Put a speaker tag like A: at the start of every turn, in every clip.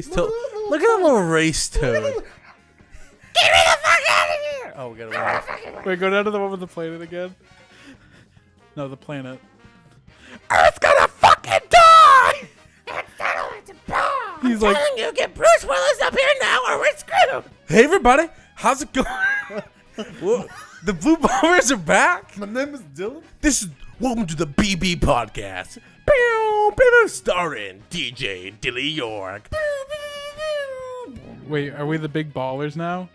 A: Look at that little race toad. Get me the fuck out of here! Oh, we gotta win.
B: Wait, go down to the one with the planet again. No, the planet.
A: Earth's gonna fucking die! He's like,
C: You get Bruce Willis up here now or we're screwed.
A: hey everybody, how's it going? Whoa, the Blue Bombers are back.
D: My name is Dylan.
A: Welcome to the BB podcast. Pew, pew, starring DJ Dilly York.
B: Wait, are we the big ballers now?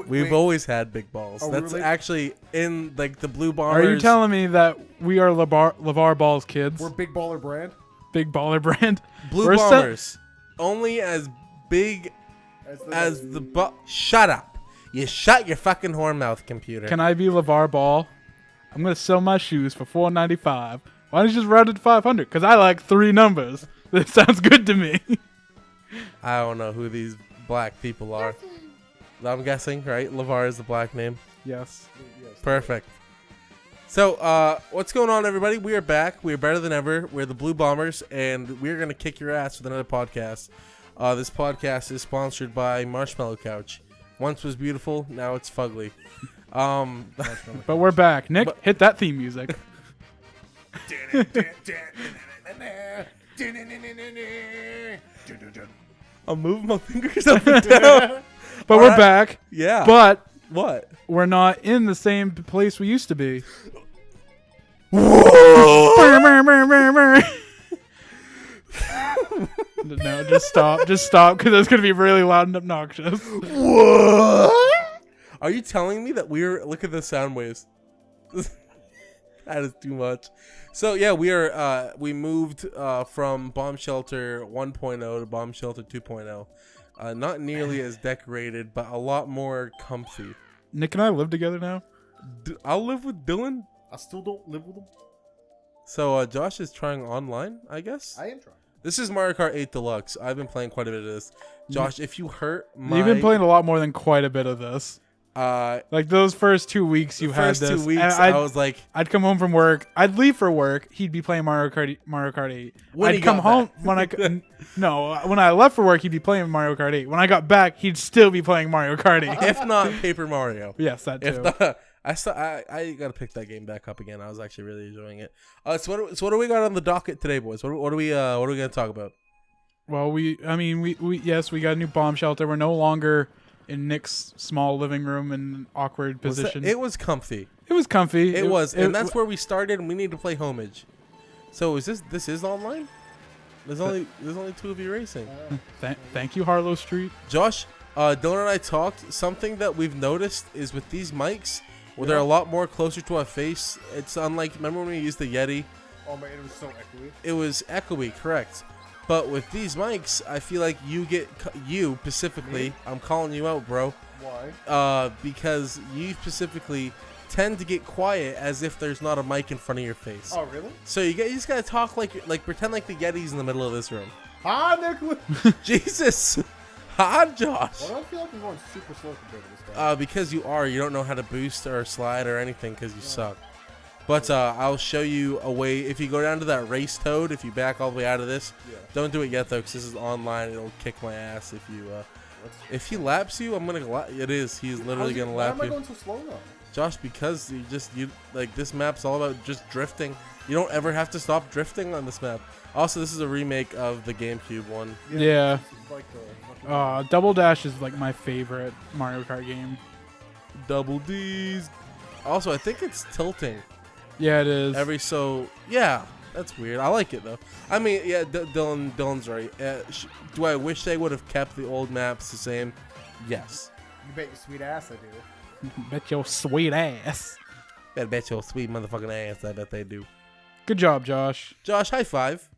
A: We've always had big balls.
D: Are we
A: That's
D: related?
A: actually in like the Blue Bombers.
B: Are you telling me that we are LeVar Ball's kids?
D: We're Big Baller Brand.
B: Big baller brand.
A: Blue
B: We're
A: Bombers only as big as the Shut up! You shut your fucking horn mouth, computer.
B: Can I be LeVar Ball? I'm gonna sell my shoes for $4.95. Why don't you just round it to 500? Because I like 3 numbers. That sounds good to me.
A: I don't know who these black people are. I'm guessing, right? LeVar is the black name.
B: Yes.
A: Perfect. So, what's going on, everybody? We are back. We are better than ever. We're the Blue Bombers, and we're going to kick your ass with another podcast. This podcast is sponsored by Marshmallow Couch. Once was beautiful, now it's fugly.
B: But we're back. Nick, hit that theme music.
A: I'm moving my fingers up and down.
B: But we're back.
A: Yeah.
B: But
A: What?
B: we're not in the same place we used to be. No, just stop. Just stop, because that's going to be really loud and obnoxious.
A: What? Are you telling me that we're... Look at the sound waves. That is too much. So, yeah, we moved from Bomb Shelter 1.0 to Bomb Shelter 2.0. Not nearly as decorated, but a lot more comfy.
B: Nick and I live together now.
A: I'll live with Dylan.
D: I still don't live with them.
A: So, Josh is trying online, I guess?
D: I am trying.
A: This is Mario Kart 8 Deluxe. I've been playing quite a bit of this. Josh, if you hurt my...
B: You've been playing a lot more than quite a bit of this. Like those first 2 weeks you had this.
A: First 2 weeks, I was like...
B: I'd come home from work. I'd leave for work. He'd be playing Mario Kart 8.
A: When
B: I'd
A: he
B: come
A: got
B: home
A: back.
B: when I left for work, he'd be playing Mario Kart 8. When I got back, he'd still be playing Mario Kart 8.
A: If not Paper Mario.
B: Yes, that too.
A: If not, I gotta pick that game back up again. I was actually really enjoying it. So what do we got on the docket today, boys? What are we gonna talk about?
B: Well, we got a new bomb shelter. We're no longer in Nick's small living room in an awkward position.
A: It was comfy.
B: It was comfy.
A: And that's where we started, and we need to play homage. So this is online? There's only 2 of you racing.
B: Thank you, Harlow Street.
A: Josh, Dylan and I talked. Something that we've noticed is with these mics, where they're a lot more closer to our face. It's unlike, remember when we used the Yeti?
D: Oh man, it was so echoey.
A: It was echoey, correct. But with these mics, I feel like you specifically, I'm calling you out, bro.
D: Why?
A: Because you specifically tend to get quiet as if there's not a mic in front of your face.
D: Oh really?
A: So you just gotta talk like pretend like the Yeti's in the middle of this room.
D: Ah, Nick.
A: Jesus. Hi, Josh.
D: Why do I feel like I'm going super slow compared to this guy?
A: Because you don't know how to boost or slide or anything because you suck. But I'll show you a way. If you go down to that race toad, if you back all the way out of this, don't do it yet though, because this is online. It'll kick my ass if he laps you. I'm gonna. It is. He's literally gonna lap you.
D: Why am I going so slow now?
A: Josh, because you like this map's all about just drifting. You don't ever have to stop drifting on this map. Also, this is a remake of the GameCube one.
B: Yeah.
D: Like
B: Double Dash is like my favorite Mario Kart game.
A: Double D's. Also, I think it's tilting.
B: Yeah, it is.
A: Yeah, that's weird. I like it though. I mean, yeah, Dylan's right. Do I wish they would have kept the old maps the same? Yes.
D: You bet your sweet ass I do.
B: Bet your sweet ass.
A: I bet your sweet motherfucking ass. I bet they do.
B: Good job, Josh.
A: Josh, high five.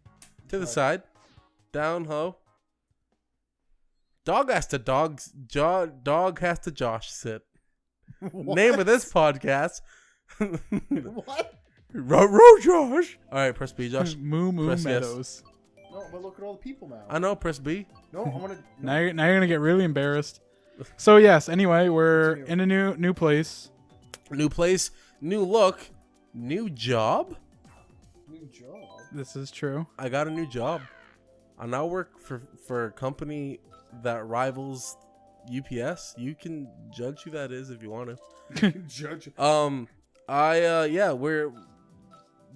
A: To the side. Down, ho. Dog has to Josh sit. Name of this podcast.
D: What?
A: Row Josh. All right, press B, Josh.
B: Moomin
A: Press yes.
B: Meadows.
D: No, but look at all the people now.
A: I know, press B.
D: No, I want to.
B: Now you're gonna get really embarrassed. So yes. Anyway, we're in a new place.
A: New place, new look, new job.
D: New job.
B: This is true.
A: I got a new job. I now work for a company that rivals UPS. You can judge who that is if you want to.
D: Judge.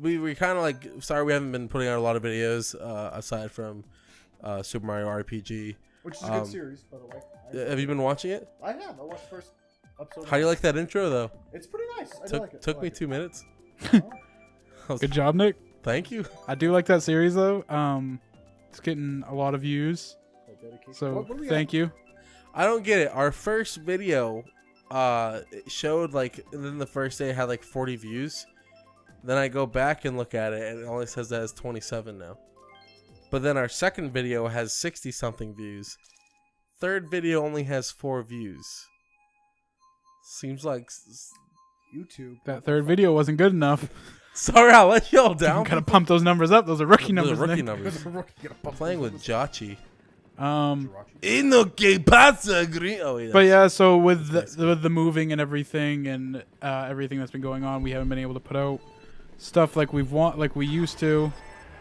A: We kind of like, sorry we haven't been putting out a lot of videos aside from Super Mario RPG.
D: Which is a good series, by the way.
A: Have you been watching it?
D: I have. I watched the first episode.
A: How do you like that intro though?
D: It's pretty nice. I like it.
A: Took me 2 minutes.
B: Good job, Nick.
A: Thank you.
B: I do like that series though. It's getting a lot of views, so
D: What do we
B: thank
D: got?
B: you.
A: I don't get it. Our first video it showed like, and then the first day it had like 40 views. Then I go back and look at it and it only says that it's 27 now. But then our second video has 60 something views. Third video only has 4 views. Seems like
D: YouTube.
B: That third video wasn't good enough.
A: sorry, I let y'all down.
B: Gotta pump those numbers up. Those are rookie
A: Those are
B: numbers.
A: rookie
B: Nick.
A: numbers. I'm playing with Jachi.
D: Jirachi.
A: Oh wait.
B: But yeah, so with the moving and everything everything that's been going on, we haven't been able to put out stuff like like we used to.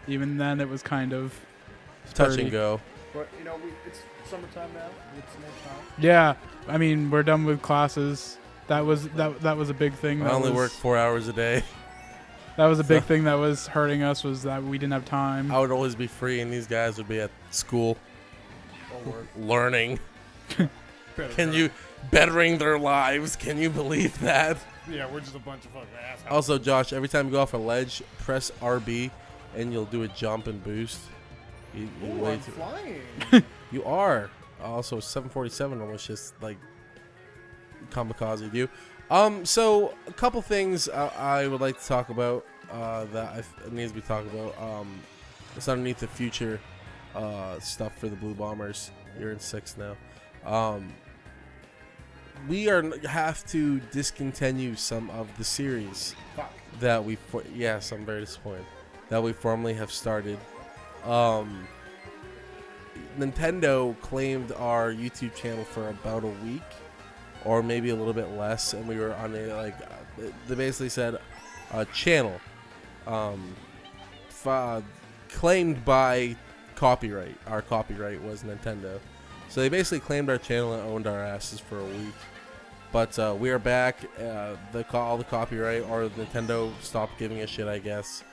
B: Even then, it was kind of
A: touch
B: spurty.
A: and go.
D: But it's summertime now. It's more time.
B: Yeah, I mean we're done with classes. That was a big thing.
A: I only work 4 hours a day.
B: That was a big thing that was hurting us, was that we didn't have time.
A: I would always be free, and these guys would be at school
D: Or work.
A: learning. Bettering their lives? Can you believe that?
D: Yeah, we're just a bunch of fucking assholes.
A: Also, Josh, every time you go off a ledge, press RB, and you'll do a jump and boost. You
D: Ooh,
A: way
D: I'm
A: too-
D: flying.
A: You are. Also, 747 almost just like kamikaze you. So a couple things I would like to talk about that needs to be talked about. It's underneath the future stuff for the Blue Bombers. You're in 6th now. We have to discontinue some of the series
D: Fuck.
A: that we. Yes, I'm very disappointed that we formerly have started. Nintendo claimed our YouTube channel for about a week, or maybe a little bit less, and we were on a they basically said a channel claimed by copyright. Our copyright was Nintendo, so they basically claimed our channel and owned our asses for a week. But we are back. All the copyright, or Nintendo stopped giving a shit, I guess.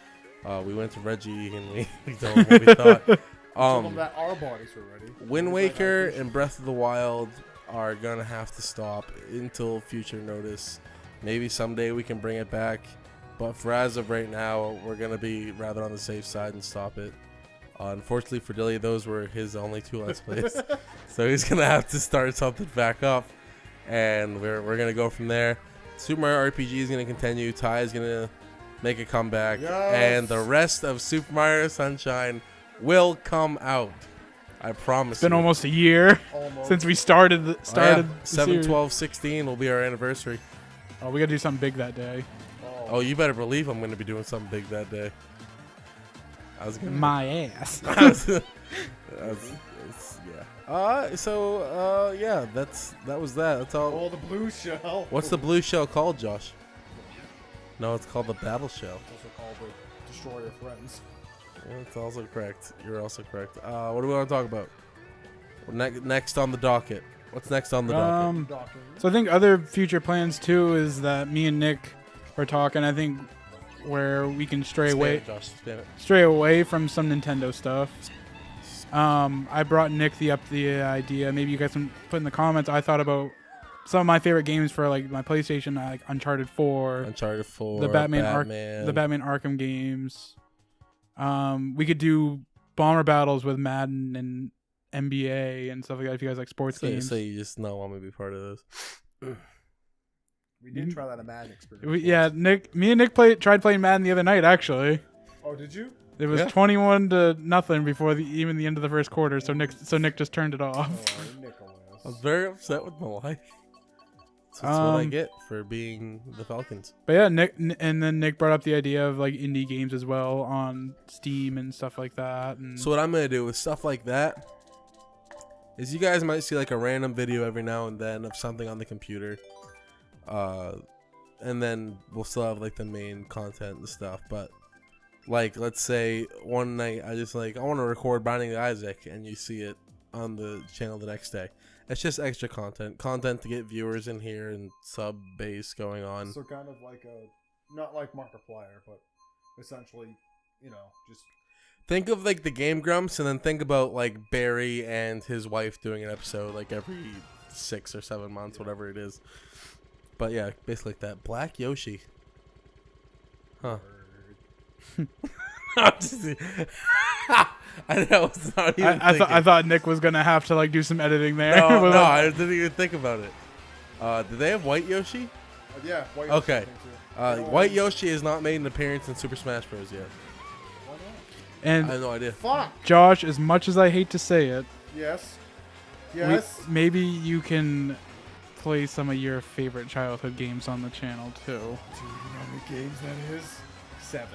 A: We went to Reggie and we told him what we thought.
D: Told them that our bodies were ready.
A: Wind Waker and Breath of the Wild are gonna have to stop until future notice. Maybe someday we can bring it back, but for as of right now, we're gonna be rather on the safe side and stop it. Unfortunately for Dilly, those were his only 2 Let's Plays, so he's gonna have to start something back up, and we're gonna go from there. Super Mario RPG is gonna continue. Ty is gonna make a comeback, and the rest of Super Mario Sunshine will come out. I promise.
B: It's been
A: you.
B: almost a year
D: Almost.
B: since we started the
A: 7,
B: series.
A: 12, 16 will be our anniversary.
B: Oh, we gotta do something big that day.
A: Oh, you better believe I'm going to be doing something big that day. I was gonna.
B: My ass.
A: Yeah. Yeah. That was that. That's all.
D: Oh, the blue shell.
A: What's the blue shell called, Josh? No, it's called the battle shell.
D: It's also called the Destroy Your Friends.
A: Yeah, that's also correct. You're also correct. What do we want to talk about? Next on the docket. What's next on the docket?
D: Docking.
B: So I think other future plans too is that me and Nick are talking. I think where we can stray away from some Nintendo stuff. I brought Nick the idea. Maybe you guys can put in the comments. I thought about some of my favorite games for like my PlayStation, like Uncharted 4, the Batman Arkham games. We could do bomber battles with Madden and NBA and stuff like that if you guys like sports games.
A: So you just not want me to be part of those.
D: We did try that at Madden experience.
B: Me and Nick tried playing Madden the other night actually.
D: Oh, did you?
B: It was 21-0 before even the end of the first quarter, so Nick just turned it off.
D: Oh, Nicholas.
A: I was very upset with my life. That's what I get for being the Falcons.
B: But yeah, Nick brought up the idea of like indie games as well on Steam and stuff like that. And
A: So what I'm gonna do with stuff like that is you guys might see like a random video every now and then of something on the computer, and then we'll still have like the main content and stuff. But Like, let's say one night I just like, I want to record Binding of Isaac, and you see it on the channel the next day. It's just extra content to get viewers in here and sub base going on.
D: So kind of like not like Markiplier, but essentially, just
A: think of like the Game Grumps, and then think about like Barry and his wife doing an episode like every 6 or 7 months, whatever it is. But yeah, basically like that. Black Yoshi. Huh. I was not even
B: I thought Nick was gonna have to like do some editing there.
A: No, I didn't even think about it. Did they have White Yoshi?
D: yeah. White
A: Okay.
D: Yoshi
A: White Yoshi has not made an appearance in Super Smash Bros. Yet.
D: Why not?
B: And
A: I have no idea.
D: Fuck.
B: Josh, as much as I hate to say it,
D: Yes. Yes.
B: maybe you can play some of your favorite childhood games on the channel too.
D: Do you know how many games that is? 7.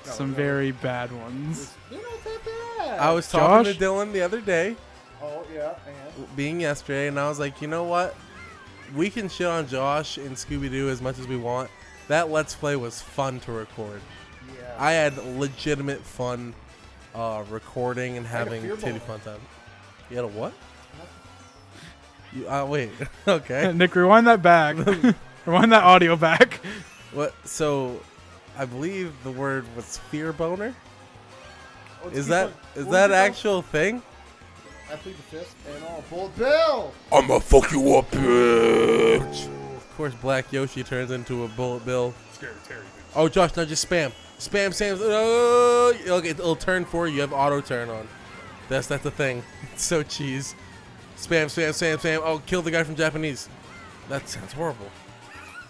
D: No,
B: Some
D: no.
B: very bad ones.
D: You're not that bad.
A: I was talking
B: Josh?
A: to Dylan the other day,
D: Oh yeah, and
A: being yesterday, and I was like, you know what? We can shit on Josh and Scooby-Doo as much as we want. That Let's Play was fun to record.
D: yeah.
A: I had legitimate fun recording and
D: had a
A: having
D: fear
A: titty
D: boner.
A: fun time. You had a what? Wait. Okay.
B: Nick, rewind that back. Rewind that audio back.
A: What? So, I believe the word was fear boner.
D: Oh,
A: Is
D: keep
A: that
D: on-
A: is
D: what
A: that
D: was it called?
A: actual thing?
D: I plead the fifth and all. Bullet Bill.
A: I'ma fuck you up, bitch. Of course, Black Yoshi turns into a bullet bill.
D: Scary Terry.
A: Oh, Josh, now just spam. Spam. Okay, it'll turn for you. You have auto turn on. That's the thing. It's so cheese. Spam. Oh, kill the guy from Japanese. That sounds horrible.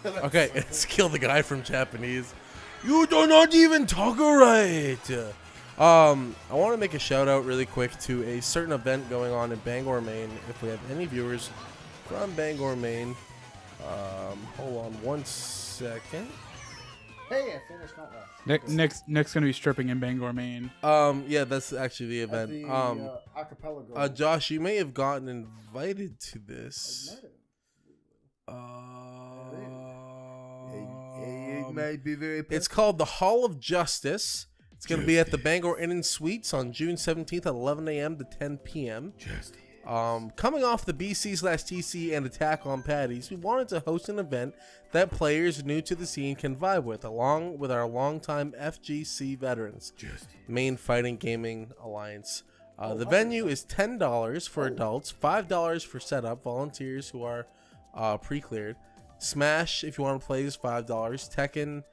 A: Okay, it's kill the guy from Japanese. You do not even talk right. I want to make a shout out really quick to a certain event going on in Bangor, Maine. If we have any viewers from Bangor, Maine, hold on one second.
D: Hey, I finished not last.
B: Nick's gonna be stripping in Bangor, Maine.
A: Yeah, that's actually the event.
D: The acapella goal.
A: Josh, you may have gotten invited to this.
D: It might be very.
A: It's called the Hall of Justice. It's going to be at the Bangor Inn and Suites on June 17th at 11 a.m. to 10 p.m. Coming off the BC/TC and Attack on Patties, we wanted to host an event that players new to the scene can vibe with, along with our longtime FGC veterans, Maine Fighting Gaming Alliance. The venue is $10 for adults, $5 for setup, volunteers who are pre-cleared. Smash, if you want to play, is $5. Tekken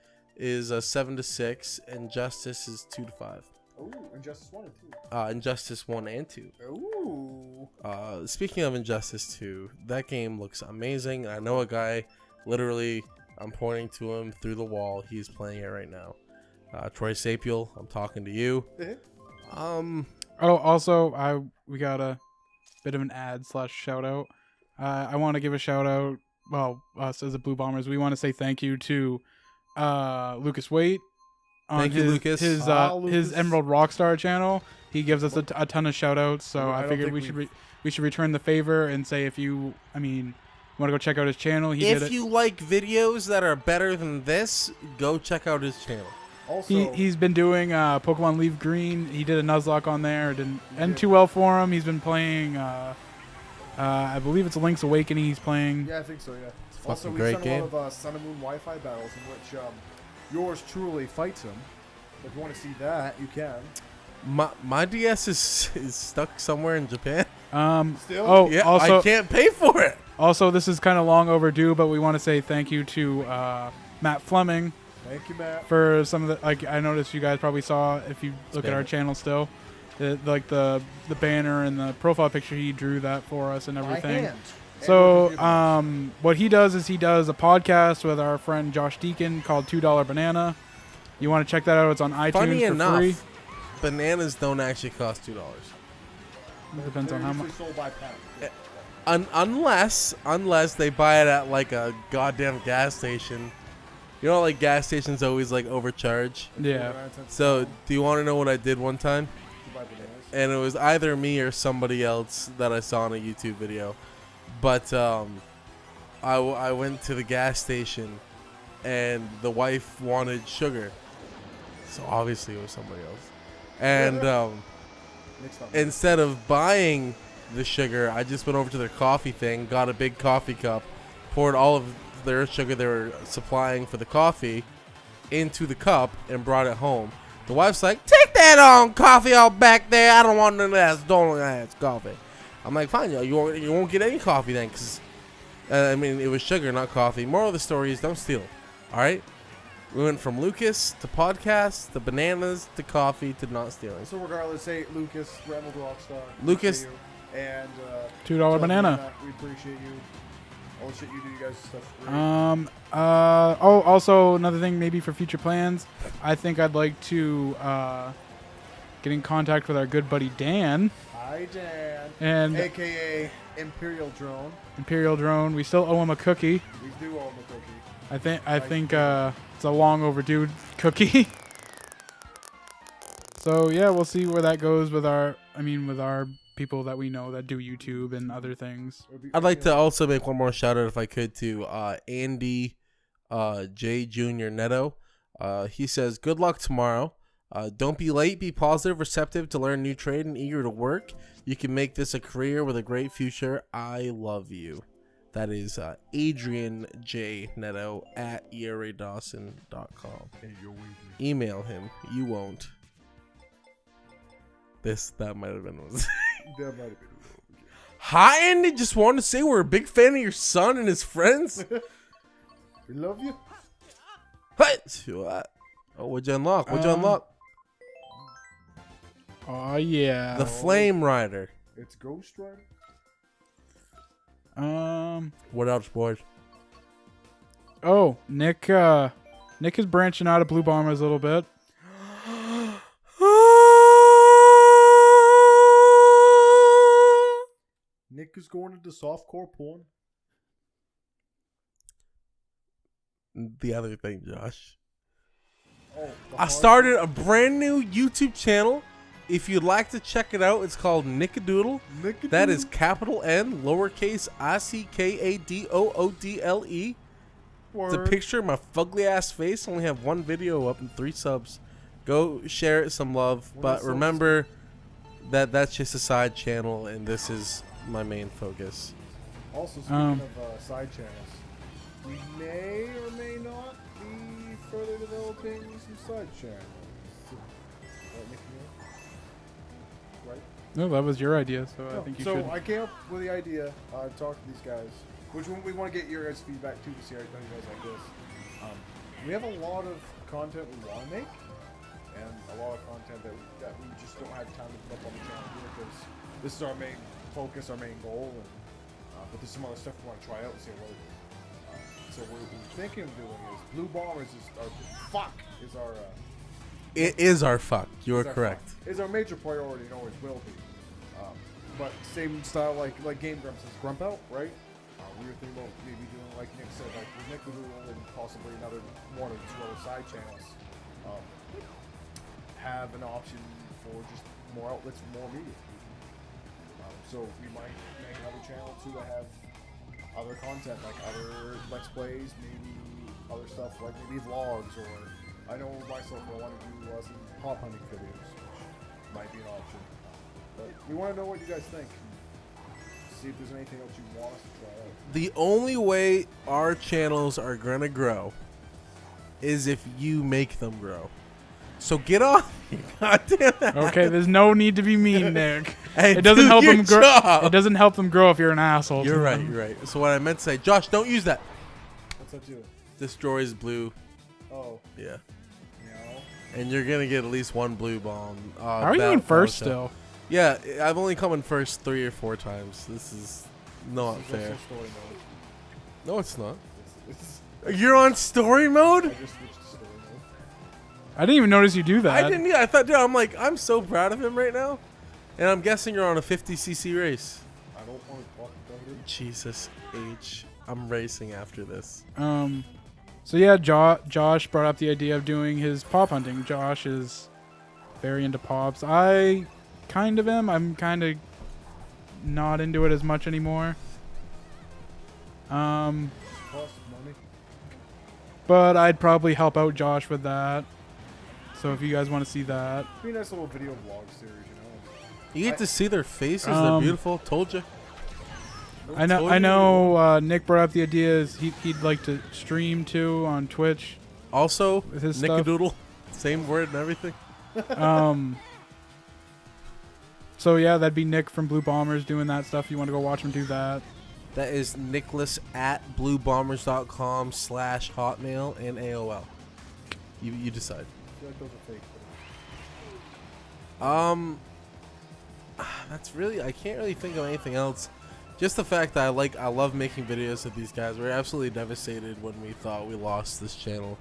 A: is 7 to 6, and Justice is 2 to 5.
D: Ooh, Injustice 1 and 2.
A: Injustice 1 and 2.
D: Ooh.
A: Speaking of Injustice 2, that game looks amazing. I know a guy, literally, I'm pointing to him through the wall. He's playing it right now. Troy Sapiel, I'm talking to you.
B: Oh, also, we got a bit of an ad / shout out. I want to give a shout out. Well, us as the Blue Bombers, we want to say thank you to Lucas Waite on
A: Thank you, Lucas.
B: his
D: Lucas.
B: Emerald Rockstar channel. He gives us a ton of shout outs, so
D: I
B: I
D: don't
B: figured
D: think
B: we should return the favor and say if you want to go check out his channel. He did
A: If
B: it.
A: you like videos that are better than this, go check out his channel.
D: Also,
B: He's been doing Pokemon Leaf Green. He did a Nuzlocke on there. It didn't end too well for him. He's been playing. I believe it's Link's Awakening. He's playing.
D: yeah, I think so. Yeah.
A: a
D: Also,
A: fucking
D: we
A: great
D: sent
A: game.
D: a lot of Sun and Moon Wi-Fi battles in which yours truly fights him. If you want to see that, you can.
A: My DS is stuck somewhere in Japan.
D: Still?
B: Oh,
A: Yeah,
B: also,
A: I can't pay for it.
B: Also, this is kind of long overdue, but we want to say thank you to Matt Fleming
D: Thank you, Matt.
B: for some of the. I noticed you guys probably saw if you look at our channel still, the banner and the profile picture. He drew that for us and everything.
D: My hand.
B: So what he does is he does a podcast with our friend Josh Deacon called $2 Banana. You want to check that out? It's on iTunes
A: Funny
B: for
A: enough,
B: free.
A: bananas don't actually cost $2.
B: Depends on how much.
D: Sold by pound.
A: Unless they buy it at like a goddamn gas station. You know, like gas stations always like overcharge.
B: Yeah.
A: So, do you want to know what I did one time?
D: You buy bananas.
A: And it was either me or somebody else that I saw in a YouTube video. But I went to the gas station, and the wife wanted sugar. So obviously it was somebody else. And
D: Nick's not
A: instead of buying the sugar, I just went over to their coffee thing, got a big coffee cup, poured all of their sugar they were supplying for the coffee into the cup, and brought it home. The wife's like, take that on coffee out back there. I don't want none of that stolen ass coffee. I'm like, fine, you won't get any coffee then, because, I mean, it was sugar, not coffee. Moral of the story is don't steal, all right? We went from Lucas to podcast to bananas to coffee to not stealing.
D: So regardless, hey, Lucas, Reynolds Rockstar.
A: Lucas.
D: And
B: $2 banana.
D: We appreciate you. All the shit you do, you guys, stuff's great.
B: Also another thing maybe for future plans, I think I'd like to get in contact with our good buddy Dan.
D: Hi, Dan.
B: And
D: AKA Imperial Drone.
B: Imperial Drone. We still owe him a cookie.
D: We do owe him a cookie.
B: I think it's a long overdue cookie. So yeah, we'll see where that goes with our people that we know that do YouTube and other things.
A: I'd like to also make one more shout out, if I could, to Andy J. Jr. Neto. He says, good luck tomorrow. Don't be late. Be positive, receptive to learn new trade, and eager to work. You can make this a career with a great future. I love you. That is Adrian J. Neto at eradawson.com. Email him. You won't. That might have been one.
D: That might have been.
A: Hi, Andy. Just wanted to say we're a big fan of your son and his friends.
D: We love you.
A: What? Oh, what'd you unlock? What'd you unlock?
B: Oh yeah.
A: The Flame Rider.
D: It's Ghost Rider.
A: What else, boys?
B: Oh, Nick is branching out of Blue Bombers a little bit.
D: Nick is going into softcore porn.
A: The other thing, Josh.
D: Oh,
A: I started a brand new YouTube channel. If you'd like to check it out, it's called Nickadoodle. That is capital N, lowercase ICKADOODLE. It's a picture of my fugly ass face. I only have one video up and 3 subs. Go share it some love. But remember that that's just a side channel, and this is my main focus.
D: Also, speaking of side channels, we may or may not be further developing some side channels. Right?
B: No, that was your idea, so I think you should.
D: So I came up with the idea, talk to these guys, which we want to get your guys' feedback too to see how you guys like this. We have a lot of content we want to make, and a lot of content that we just don't have time to put up on the channel here because this is our main focus, our main goal, and but there's some other stuff we want to try out and see what it is. So what we're thinking of doing is Blue Bombers is our
A: It is our fuck. You are correct.
D: It's our major priority and always will be. But same style like Game Grumps is Grump Out, right? We were thinking about maybe doing like Nick said, like with Nickadoodle and possibly another 1 or 2 other side channels. Have an option for just more outlets, more media. So we might make another channel too that have other content, like other Let's Plays, maybe other stuff, like maybe vlogs, or I know myself I want to do some pop hunting videos, which might be an option. But we want to know what you guys think. See if there's anything else you want us to try out.
A: The only way our channels are going to grow is if you make them grow. So get off. God damn it.
B: Okay, there's no need to be mean, Nick.
A: Hey,
B: it doesn't
A: do
B: help
A: your
B: them grow.
A: job.
B: It doesn't help them grow if you're an asshole.
A: You're right. You're right. So what I meant to say, Josh, don't use that.
D: What's that do?
A: Destroys blue.
D: Oh.
A: Yeah.
D: No.
A: And you're gonna get at least 1 blue bomb.
B: How are you in first still?
A: Yeah, I've only come in first 3 or 4 times. This is not fair.
D: Story mode.
A: No, it's not. You're on story mode?
D: I just switched to story mode.
B: I didn't even notice you do that.
A: I didn't either. I thought, dude, I'm so proud of him right now. And I'm guessing you're on a 50cc race.
D: I don't want to talk about it.
A: Jesus H. I'm racing after this.
B: So yeah, Josh brought up the idea of doing his pop hunting. Josh is very into pops. I kind of am. I'm kind of not into it as much anymore.
D: Cost money.
B: But I'd probably help out Josh with that. So if you guys want to see that,
D: It'd be a nice little video vlog series, you know.
A: You get to see their faces. They're beautiful. Told you.
B: I know. Nick brought up the idea is he'd like to stream too on Twitch.
A: Also,
B: with his stuff.
A: Nickadoodle, same word and everything.
B: So yeah, that'd be Nick from Blue Bombers doing that stuff. You want to go watch him do that?
A: That is Nicholas at bluebombers.com/hotmail and AOL. You decide.
D: I feel like those are fake.
A: That's really, I can't really think of anything else. Just the fact that I love making videos with these guys. We're absolutely devastated when we thought we lost this channel.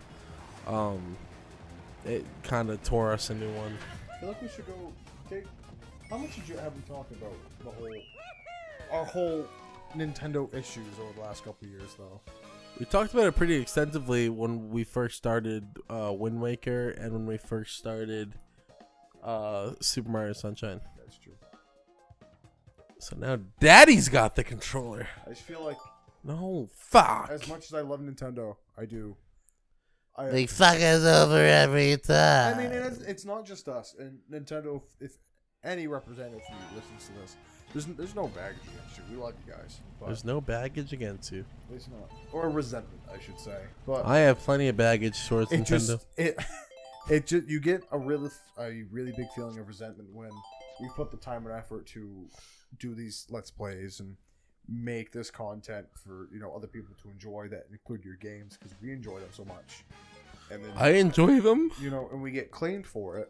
A: It kind of tore us a new one.
D: I feel like we should go. Okay, how much have we talked about our whole Nintendo issues over the last couple of years, though?
A: We talked about it pretty extensively when we first started Wind Waker and when we first started Super Mario Sunshine.
D: That's true.
A: So now Daddy's got the controller.
D: I just feel like,
A: no, fuck.
D: as much as I love Nintendo, I do.
C: They fuck us over every time.
D: I mean, it's not just us. And Nintendo, if any representative from you listens to this, there's no baggage against you. We love you guys.
A: There's no baggage against you.
D: There's not. Or resentment, I should say. But
A: I have plenty of baggage towards Nintendo.
D: You get a really big feeling of resentment when we put the time and effort to do these Let's Plays and make this content for other people to enjoy that include your games, because we enjoy them so much. And then
A: I enjoy them.
D: And we get claimed for it,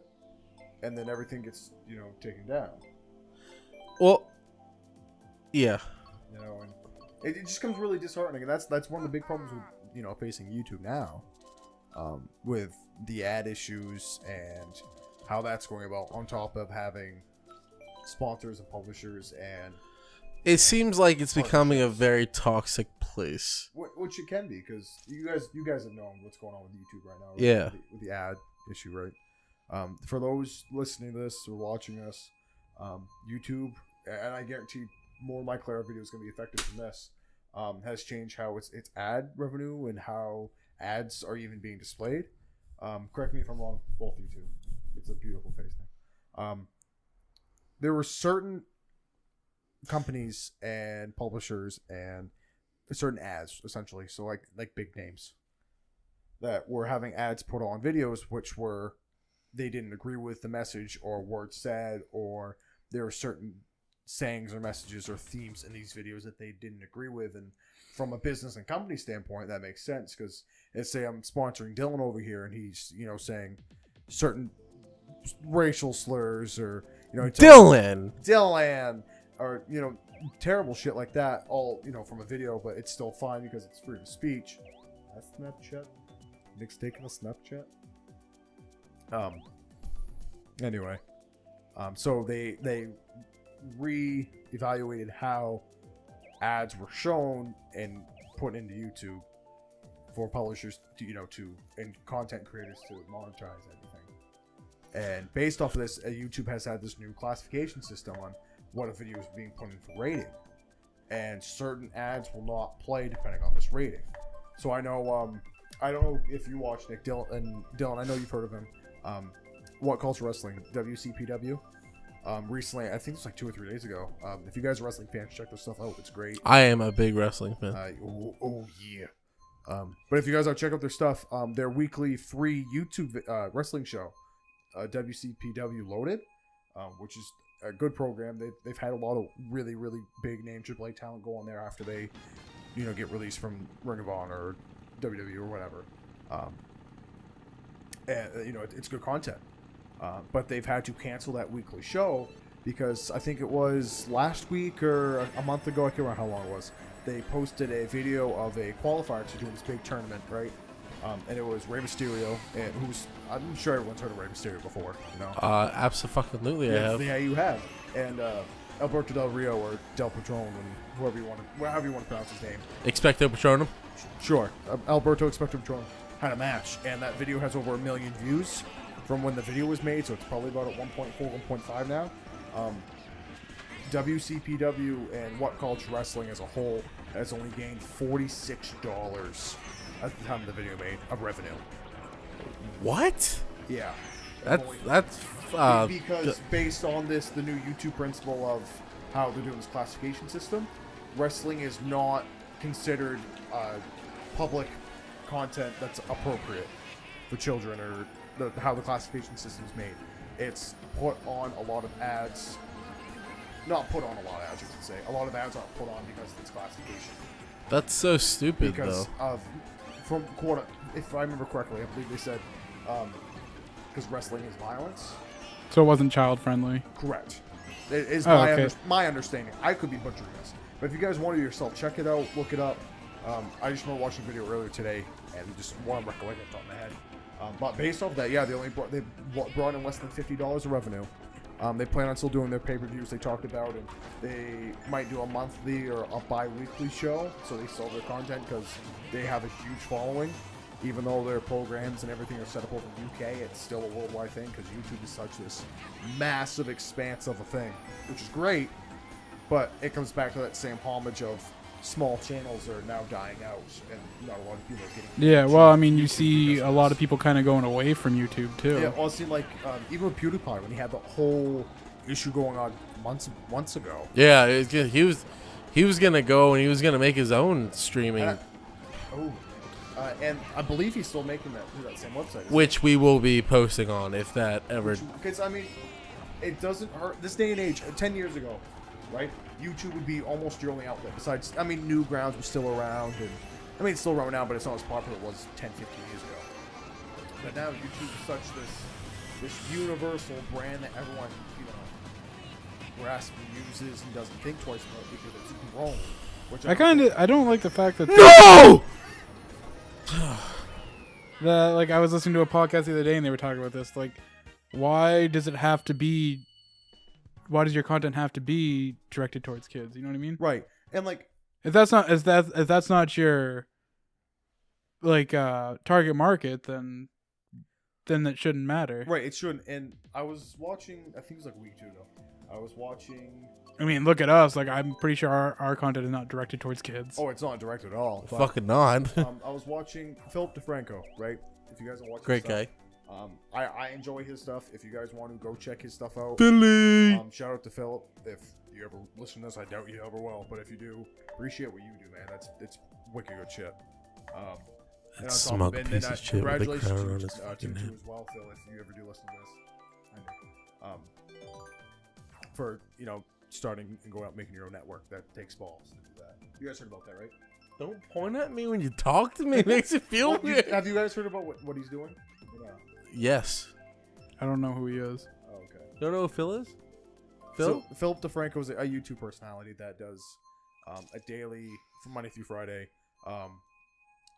D: and then everything gets taken down.
A: Well, yeah.
D: And it just comes really disheartening, and that's one of the big problems with facing YouTube now, with the ad issues and how that's going about, on top of having sponsors and publishers, and
A: it seems like it's becoming a very toxic place.
D: Which it can be, because you guys have known what's going on with YouTube right now. Right?
A: Yeah.
D: With the ad issue, right? For those listening to this or watching us, YouTube, and I guarantee more of my Clara video is going to be affected from this, has changed how its ad revenue and how ads are even being displayed. Correct me if I'm wrong, both of you two. It's a beautiful face thing. There were certain companies and publishers and certain ads, essentially, so like big names, that were having ads put on videos which they didn't agree with the message or words said, or there were certain sayings or messages or themes in these videos that they didn't agree with. And from a business and company standpoint, that makes sense, because let's say I'm sponsoring Dylan over here and he's saying certain racial slurs, or Dylan, or terrible shit like that, all from a video, but it's still fine because it's freedom of speech. That's Snapchat. Nick's taking a Snapchat. Anyway, so they re-evaluated how ads were shown and put into YouTube for publishers to and content creators to monetize everything. And based off of this, YouTube has had this new classification system on what a video is being put in for rating, and certain ads will not play depending on this rating. So I know, I don't know if you watch Nick Dylan. I know you've heard of him. What Culture Wrestling, WCPW. Recently, I think it was like 2 or 3 days ago. If you guys are wrestling fans, check their stuff out. It's great.
A: I am a big wrestling fan.
D: Oh yeah. But if you guys check out their stuff, their weekly free YouTube wrestling show, WCPW Loaded, which is a good program. They've had a lot of really, really big name AAA talent go on there after they, get released from Ring of Honor or WWE or whatever. And it's good content. But they've had to cancel that weekly show because I think it was last week or a month ago, I can't remember how long it was. They posted a video of a qualifier to do this big tournament, right? And it was Rey Mysterio, and I'm sure everyone's heard of Rey Mysterio before,
A: Absolutely, I have.
D: Yeah, you have. And Alberto Del Rio, or Del Patron, and however you want to pronounce his name.
A: Expecto Patronum?
D: Sure. Alberto Expecto Patron had a match, and that video has over 1 million views from when the video was made, so it's probably about at 1.4, 1.5 now. WCPW and What Culture Wrestling as a whole has only gained $46 at the time of the video made of revenue.
A: What?
D: Yeah.
A: That's
D: because based on this, the new YouTube principle of how they're doing this classification system, wrestling is not considered public content that's appropriate for children, or how the classification system is made. It's put on a lot of ads. Not put on a lot of ads, you could say. A lot of ads aren't put on because of its classification.
A: That's so stupid,
D: because
A: though.
D: Of, from quote, if I remember correctly, I believe they said, because wrestling is violence.
B: So it wasn't child friendly.
D: Correct. It is
B: okay.
D: my understanding. I could be butchering this, but if you guys want to yourself, check it out, look it up. I just remember watching a video earlier today, and just want to recollect it off the top of my head. But based off that, yeah, they brought in less than $50 of revenue. They plan on still doing their pay-per-views they talked about, and they might do a monthly or a bi-weekly show, so they sell their content because they have a huge following. Even though their programs and everything are set up over in the UK, it's still a worldwide thing because YouTube is such this massive expanse of a thing, which is great, but it comes back to that same homage of small channels are now dying out, and not a lot of people are getting.
B: Yeah, well, I mean, you see a lot of people kind of going away from YouTube too.
D: Yeah, well, it seemed like even with PewDiePie when he had the whole issue going on months ago.
A: Yeah, he was gonna go and he was gonna make his own streaming,
D: and I believe he's still making that same website,
A: which we will be posting on if that ever.
D: Because I mean, it doesn't hurt. This day and age, 10 years ago, right? YouTube would be almost your only outlet. Besides, I mean, Newgrounds was still around, and I mean, it's still around now, but it's not as popular as it was 10, 15 years ago. But now YouTube is such this universal brand that everyone, grasps and uses and doesn't think twice about because it's grown. Which
B: I don't like the fact that
A: No!
B: like I was listening to a podcast the other day and they were talking about this. Like, why does your content have to be directed towards kids? You know what I mean?
D: Right. And like,
B: if that's not your target market, then that shouldn't matter.
D: Right, it shouldn't. And I was watching, I think it was like a week or two ago. I was watching.
B: I mean, look at us. Like, I'm pretty sure our content is not directed towards kids.
D: Oh, it's not directed at all. But,
A: fucking not.
D: I was watching Philip DeFranco, right? If you guys are watching,
A: great guy.
D: I enjoy his stuff. If you guys want to go check his stuff out,
A: Billy.
D: Shout out to Philip. If you ever listen to this, I doubt you ever will, but if you do, appreciate what you do, man. It's wicked good shit.
A: That smug piece of shit with the crown on his
D: to
A: fucking head.
D: as well, Phil. If you ever do listen to this, I know. For starting and going out making your own network, that takes balls to do that. You guys heard about that, right?
A: Don't point at me when you talk to me. It makes it feel weird.
D: Have you guys heard about what he's doing?
A: Yes.
B: I don't know who he is.
D: Oh, okay.
A: Don't know who Phil is? Phil?
D: So, Philip DeFranco is a YouTube personality that does a daily, from Monday through Friday,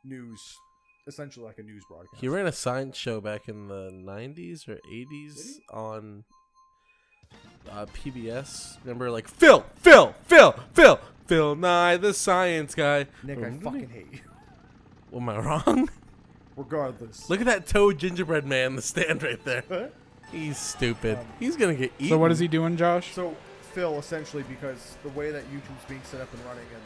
D: news, essentially like a news broadcast.
A: He ran a science show back in the 90s or 80s on PBS. Remember, like, Phil Nye, the science guy.
D: Nick, I fucking hate you.
A: Am I wrong?
D: Regardless.
A: Look at that toad gingerbread man in the stand right there.
D: What?
A: He's stupid. He's going to get eaten.
B: So what is he doing, Josh?
D: So, Phil, essentially, because the way that YouTube's being set up and running and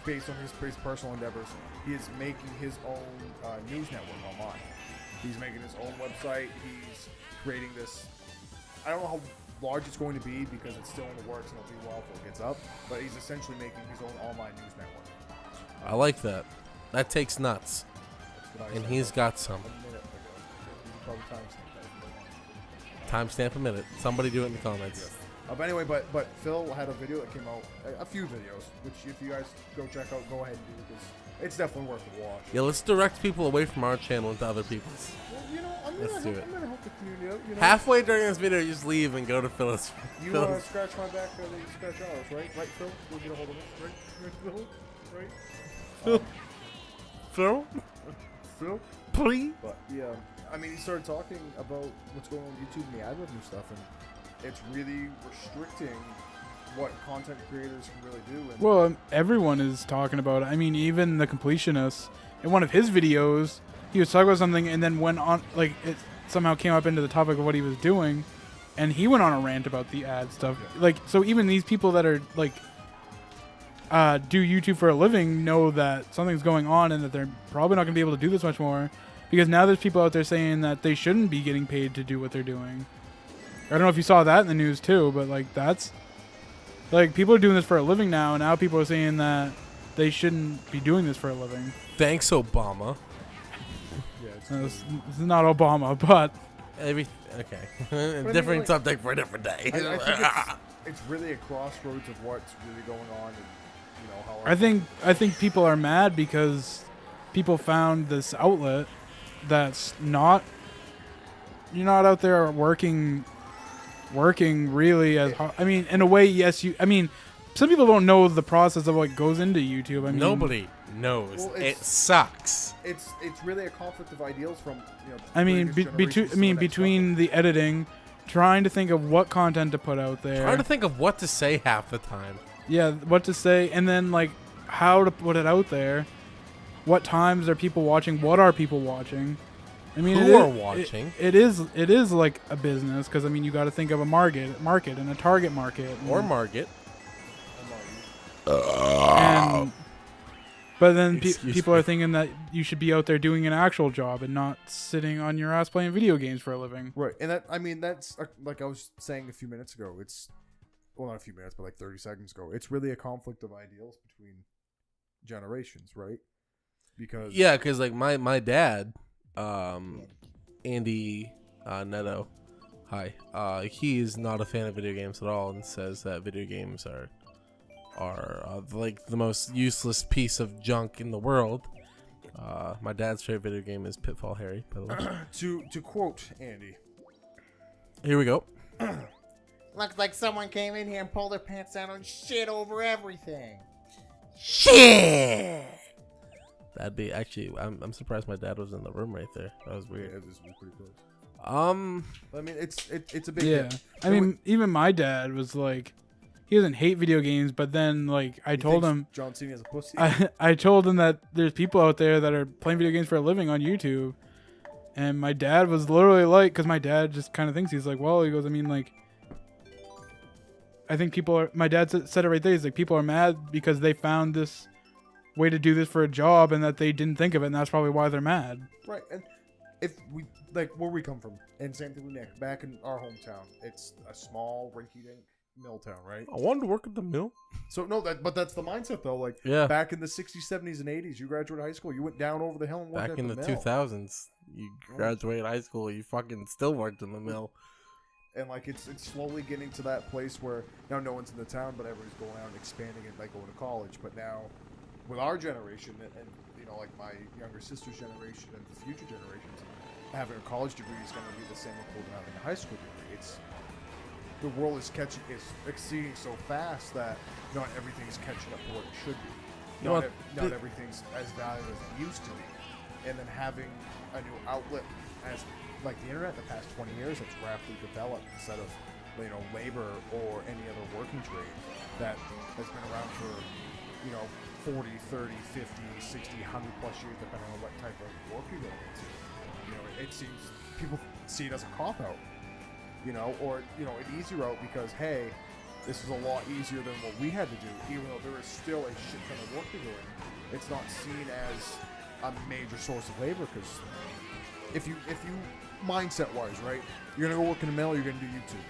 D: based on his personal endeavors, he is making his own news network online. He's making his own website. He's creating this. I don't know how large it's going to be because it's still in the works and it'll be a while before it gets up. But he's essentially making his own online news network.
A: I like that. That takes nuts. And he's got some.
D: A minute ago. You can probably
A: Timestamp a minute. Somebody do it in the comments.
D: Yes. But anyway, but Phil had a video that came out, a few videos, which if you guys go check out, go ahead and do because it's definitely worth a watch.
A: Yeah, let's direct people away from our channel into other people's.
D: Well, I'm
A: Let's do it.
D: I'm gonna help the community out.
A: Halfway during this video, you just leave and go to Phyllis.
D: You scratch my back, then you scratch ours, right? Right, Phil? We'll get a hold of us, right? Phil?
A: Phil?
D: Phil?
A: Please?
D: But yeah, I mean, he started talking about what's going on with YouTube and the ad revenue stuff, and it's really restricting what content creators can really do. And
B: well, everyone is talking about it. I mean, even the completionist in one of his videos, he was talking about something and then went on, like, it somehow came up into the topic of what he was doing, and he went on a rant about the ad stuff.
D: Yeah.
B: Like, so even these people that are like do YouTube for a living know that something's going on and that they're probably not going to be able to do this much more. because now there's people out there saying that they shouldn't be getting paid to do what they're doing. I don't know if you saw that in the news too, but like that's like people are doing this for a living now, and now people are saying that they shouldn't be doing this for a living.
A: Thanks, Obama.
D: Yeah,
B: It's not Obama, but
A: Okay.
D: But
A: Different subject for a different day.
D: I think it's really a crossroads of what's really going on, and how.
B: I think people are mad because people found this outlet that's not. You're not out there working really as hard. I mean, in a way, yes. Some people don't know the process of what goes into YouTube. I mean,
A: nobody knows.
D: Well,
A: it sucks.
D: It's really a conflict of ideals from
B: between the editing, trying to think of what content to put out there,
A: Trying to think of what to say half the time.
B: yeah, what to say, and then like how to put it out there. What times are people watching? What are people watching? I mean,
A: Who are watching?
B: It is like a business because I mean you got to think of a market and a target market
A: Or market.
B: and but then
A: Excuse
B: people
A: me.
B: are thinking that you should be out there doing an actual job and not sitting on your ass playing video games for a living.
D: Right, and that's like I was saying a few minutes ago. It's not a few minutes, but like 30 seconds ago. It's really a conflict of ideals between generations, right? Because
A: Because like my dad, Andy Neto, hi. He is not a fan of video games at all, and says that video games are like the most useless piece of junk in the world. My dad's favorite video game is Pitfall Harry, by the way.
D: to quote Andy,
A: Here we go.
C: Looks like someone came in here and pulled their pants down and shit over everything.
A: Shit. That'd be actually. I'm surprised my dad was in the room right there. That was
D: yeah,
A: weird.
D: this was pretty close.
A: I
D: I mean, it's a big
B: Yeah,
D: hit.
B: I mean, even my dad was like, he doesn't hate video games, but then like I
D: He
B: told
D: thinks
B: him,
D: John Cena is a pussy.
B: I told him that there's people out there that are playing video games for a living on YouTube, and my dad was literally like, because my dad just kind of thinks he's like, well, he goes, I mean, like, I think people are. My dad said it right there. He's like, people are mad because they found this way to do this for a job, and that they didn't think of it, and that's probably why they're mad.
D: Right, and if we like where we come from, and same thing with Nick, back in our hometown, it's a small rinky-dink mill town, right?
A: I wanted to work at the mill.
D: So no, but that's the mindset though. Like
A: Yeah.
D: back in the 60s, 70s, and 80s, you graduated high school, you went down over the hill and worked
A: Back
D: at
A: in
D: the
A: the
D: mill.
A: 2000s, you graduated high school, you fucking still worked in the mill.
D: And like it's slowly getting to that place where now no one's in the town, but everybody's going out and expanding it, like going to college. But now, with our generation and like my younger sister's generation and the future generations, having a college degree is going to be the same as having a high school degree. It's the world is exceeding so fast that not everything's catching up to what it should be. Not everything's as valuable as it used to be. And then having a new outlet as like the internet in the past 20 years that's rapidly developed instead of labor or any other working trade that has been around for 40, 30, 50, 60, 100 plus years depending on what type of work you're going into. It seems people see it as a cop out, or an easy route because hey, this is a lot easier than what we had to do, even though there is still a shit ton of work to do. It's not seen as a major source of labor because if you mindset wise, right, you're gonna go work in the mill, you're gonna do YouTube.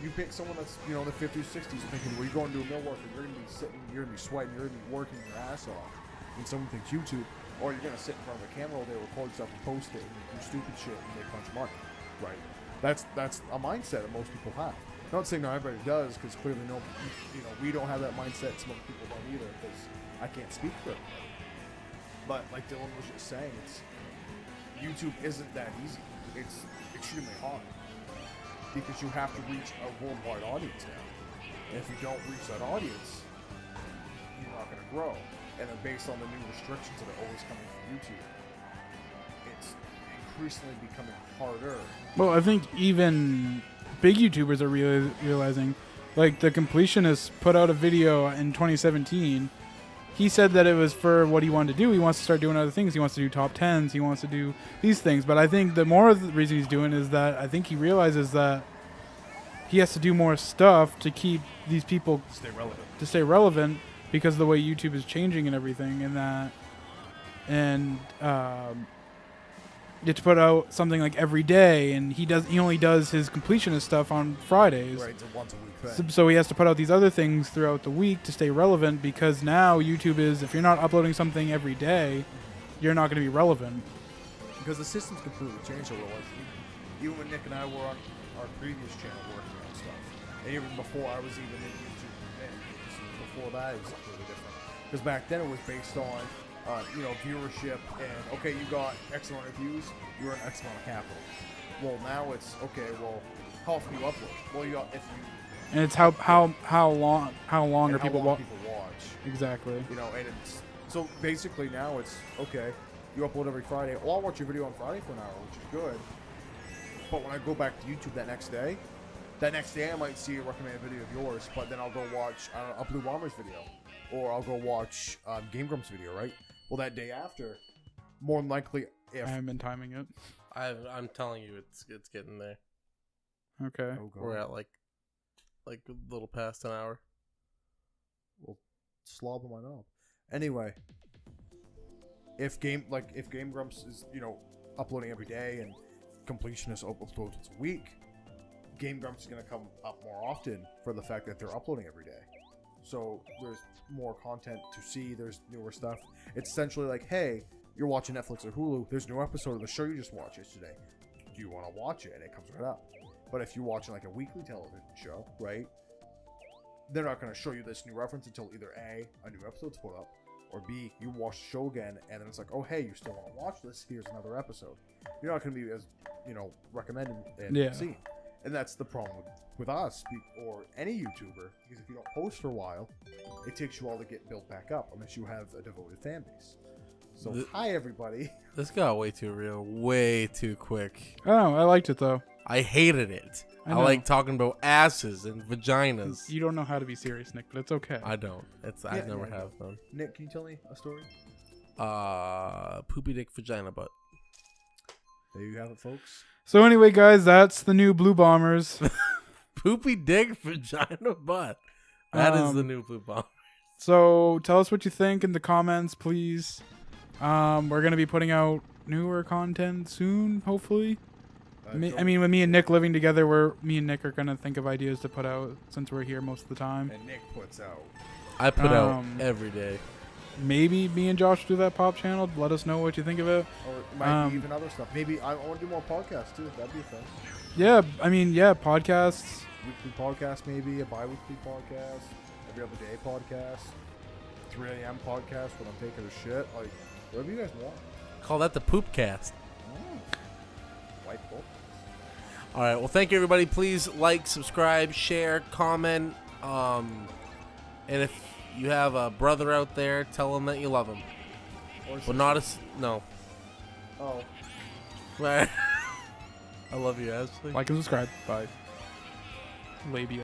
D: You pick someone that's in the 50s, 60s, thinking, well, you're going to do a mill worker, you're gonna be sitting, you're gonna be sweating, you're gonna be working your ass off, and someone thinks YouTube, or you're gonna sit in front of a camera all day, record yourself, and post it, and do stupid shit, and make a bunch of money, right? That's a mindset that most people have. Not saying not everybody does, because clearly we don't have that mindset. Some other people don't either, because I can't speak for it. But like Dylan was just saying, YouTube isn't that easy. It's extremely hard because you have to reach a worldwide audience now. And if you don't reach that audience, you're not going to grow. And then based on the new restrictions that are always coming from YouTube, it's increasingly becoming harder.
B: Well, I think even big YouTubers are realizing, like the Completionist put out a video in 2017. He said that it was for what he wanted to do. He wants to start doing other things. He wants to do top 10s. He wants to do these things. But I think the more of the reason he's doing is that I think he realizes that he has to do more stuff to keep these people stay relevant because of the way YouTube is changing and everything, and that, and you have to put out something like every day, and he only does his completionist stuff on Fridays.
D: Right, it's a once a week thing.
B: So he has to put out these other things throughout the week to stay relevant, because now YouTube is, if you're not uploading something every day, you're not going to be relevant.
D: Because the system's completely changed over the last even when Nick and I were on our previous channel working on stuff, and even before I was even in YouTube, before that it was completely different. Because back then it was based on, viewership and okay, you got X amount of views, you're an X amount of capital. Well, now it's okay. Well, how often you upload? Well, you got if you.
B: And it's how long are people watch? Exactly.
D: You know, and it's so basically now it's okay. You upload every Friday. Well, I'll watch your video on Friday for an hour, which is good. But when I go back to YouTube that next day I might see a recommended video of yours, but then I'll go watch a Blue Bombers video, or I'll go watch Game Grumps video, right? Well, that day after, more than likely, if
B: I haven't been timing it.
A: I'm telling you, it's getting there.
B: Okay.
D: Oh, God.
A: We're at like a little past an hour.
D: Well, slob on my knob. Anyway, if Game Grumps is uploading every day and Completionist uploads once a week, Game Grumps is going to come up more often for the fact that they're uploading every day. So there's more content to see. There's newer stuff. It's essentially like, hey, you're watching Netflix or Hulu. There's a new episode of the show you just watched yesterday. Do you want to watch it? And it comes right up. But if you're watching like a weekly television show, right, they're not going to show you this new reference until either A, new episode's put up, or B, you watch the show again, and then it's like, oh, hey, you still want to watch this? Here's another episode. You're not going to be as, recommended and seen. And that's the problem with us, or any YouTuber, because if you don't post for a while, it takes you a while to get built back up, unless you have a devoted fan base. So, hi, everybody.
A: This got way too real, way too quick.
B: Oh, I liked it, though.
A: I hated it. I like talking about asses and vaginas.
B: You don't know how to be serious, Nick, but it's okay.
A: I don't. I never have them.
D: Nick, can you tell me a story?
A: Poopy dick vagina butt.
D: There you have it, folks.
B: So anyway, guys, that's the new Blue Bombers.
A: Poopy dick vagina butt. That is the new Blue Bomber.
B: So tell us what you think in the comments, please. We're going to be putting out newer content soon, hopefully. With me and Nick living together, me and Nick are going to think of ideas to put out since we're here most of the time.
D: And Nick puts out.
A: I put out every day.
B: Maybe me and Josh do that pop channel. Let us know what you think of it.
D: Or it might be even other stuff. Maybe I want to do more podcasts too. That'd be fun.
B: Yeah, podcasts.
D: Weekly podcast, maybe a bi-weekly podcast, every other day podcast, 3 a.m. podcast when I'm taking a shit. Like, whatever you guys want.
A: Call that the poop cast.
D: White book.
A: All right. Well, thank you, everybody. Please like, subscribe, share, comment. And if you have a brother out there, tell him that you love him. But not no.
D: Oh.
A: I love you, Ashley.
B: Like and subscribe. Bye. Labia.